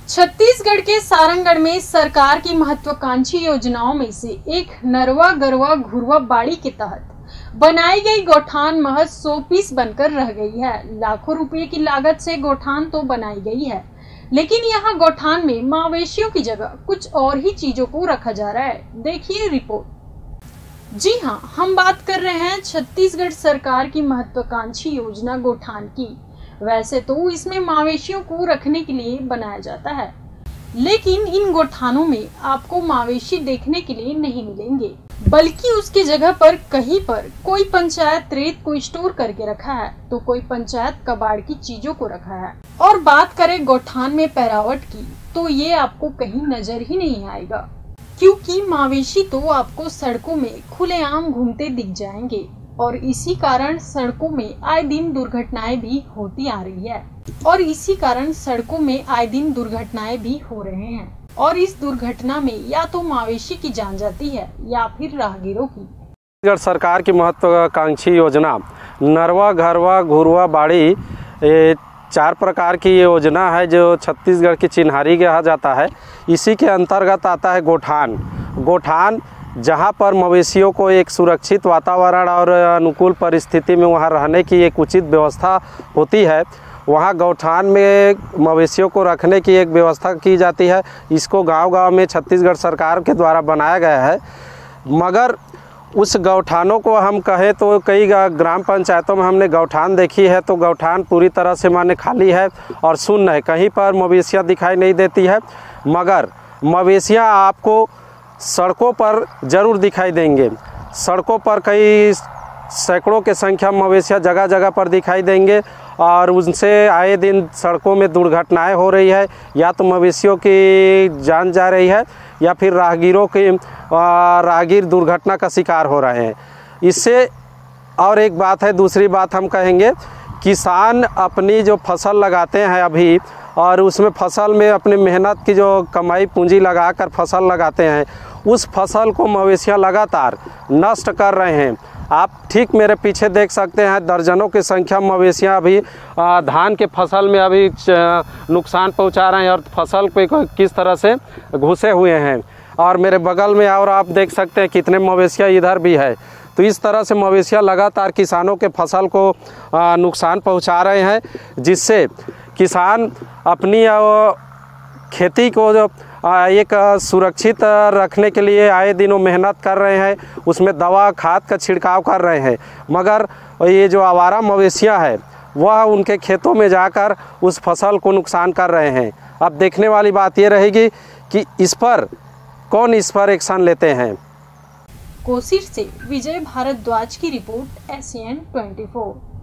छत्तीसगढ़ के सारंगगढ़ में सरकार की महत्वाकांक्षी योजनाओं में से एक नरवा गरवा घुरवा बाड़ी के तहत बनाई गई गौठान महज 100 पीस बनकर रह गई है। लाखों रुपए की लागत से गौठान तो बनाई गई है, लेकिन यहाँ गौठान में मवेशियों की जगह कुछ और ही चीजों को रखा जा रहा है। देखिए रिपोर्ट। जी हाँ, हम बात कर रहे हैं छत्तीसगढ़ सरकार की महत्वाकांक्षी योजना गौठान की। वैसे तो इसमें मवेशियों को रखने के लिए बनाया जाता है, लेकिन इन गौठानों में आपको मवेशी देखने के लिए नहीं मिलेंगे, बल्कि उसकी जगह पर कहीं पर कोई पंचायत रेत को स्टोर करके रखा है, तो कोई पंचायत कबाड़ की चीजों को रखा है। और बात करें गौठान में पहरावट की, तो ये आपको कहीं नजर ही नहीं आएगा, क्योंकि मवेशी तो आपको सड़कों में खुलेआम घूमते दिख जाएंगे। और इसी कारण सड़कों में आए दिन दुर्घटनाएं भी होती आ रही है, और इसी कारण सड़कों में आए दिन दुर्घटनाएं भी हो रहे हैं। और इस दुर्घटना में या तो मवेशी की जान जाती है या फिर राहगीरों की। छत्तीसगढ़ सरकार की महत्वाकांक्षी योजना नरवा घरवा घुरवा बाड़ी, ये 4 प्रकार की योजना है जो छत्तीसगढ़ की चिन्हारी कहा जाता है। इसी के अंतर्गत आता है गौठान, जहां पर मवेशियों को एक सुरक्षित वातावरण और अनुकूल परिस्थिति में वहां रहने की एक उचित व्यवस्था होती है। वहां गौठान में मवेशियों को रखने की एक व्यवस्था की जाती है। इसको गांव-गांव में छत्तीसगढ़ सरकार के द्वारा बनाया गया है। मगर उस गौठानों को हम कहें तो कई ग्राम पंचायतों में हमने गौठान देखी है, तो गौठान पूरी तरह से माने खाली है और शून्य है। कहीं पर मवेशियाँ दिखाई नहीं देती है, मगर मवेशियाँ आपको सड़कों पर ज़रूर दिखाई देंगे। सड़कों पर कई सैकड़ों के संख्या मवेशियाँ जगह जगह पर दिखाई देंगे, और उनसे आए दिन सड़कों में दुर्घटनाएं हो रही है। या तो मवेशियों की जान जा रही है या फिर राहगीर दुर्घटना का शिकार हो रहे हैं। इससे और एक बात है, दूसरी बात हम कहेंगे, किसान अपनी जो फसल लगाते हैं अभी, और उसमें फसल में अपनी मेहनत की जो कमाई पूंजी लगाकर फसल लगाते हैं, उस फसल को मवेशियाँ लगातार नष्ट कर रहे हैं। आप ठीक मेरे पीछे देख सकते हैं, दर्जनों की संख्या मवेशियाँ अभी धान के फसल में अभी नुकसान पहुंचा रहे हैं, और फसल पे किस तरह से घुसे हुए हैं। और मेरे बगल में और आप देख सकते हैं कितने मवेशियाँ इधर भी है। तो इस तरह से मवेशियाँ लगातार किसानों के फसल को नुकसान पहुंचा रहे हैं, जिससे किसान अपनी खेती को जो एक सुरक्षित रखने के लिए आए दिनों मेहनत कर रहे हैं, उसमें दवा खाद का छिड़काव कर रहे हैं। मगर ये जो आवारा मवेशियाँ हैं वह उनके खेतों में जाकर उस फसल को नुकसान कर रहे हैं। अब देखने वाली बात ये रहेगी कि कौन इस पर एक्शन लेते हैं। कोसीर से विजय भारद्वाज की रिपोर्ट, SCN 24।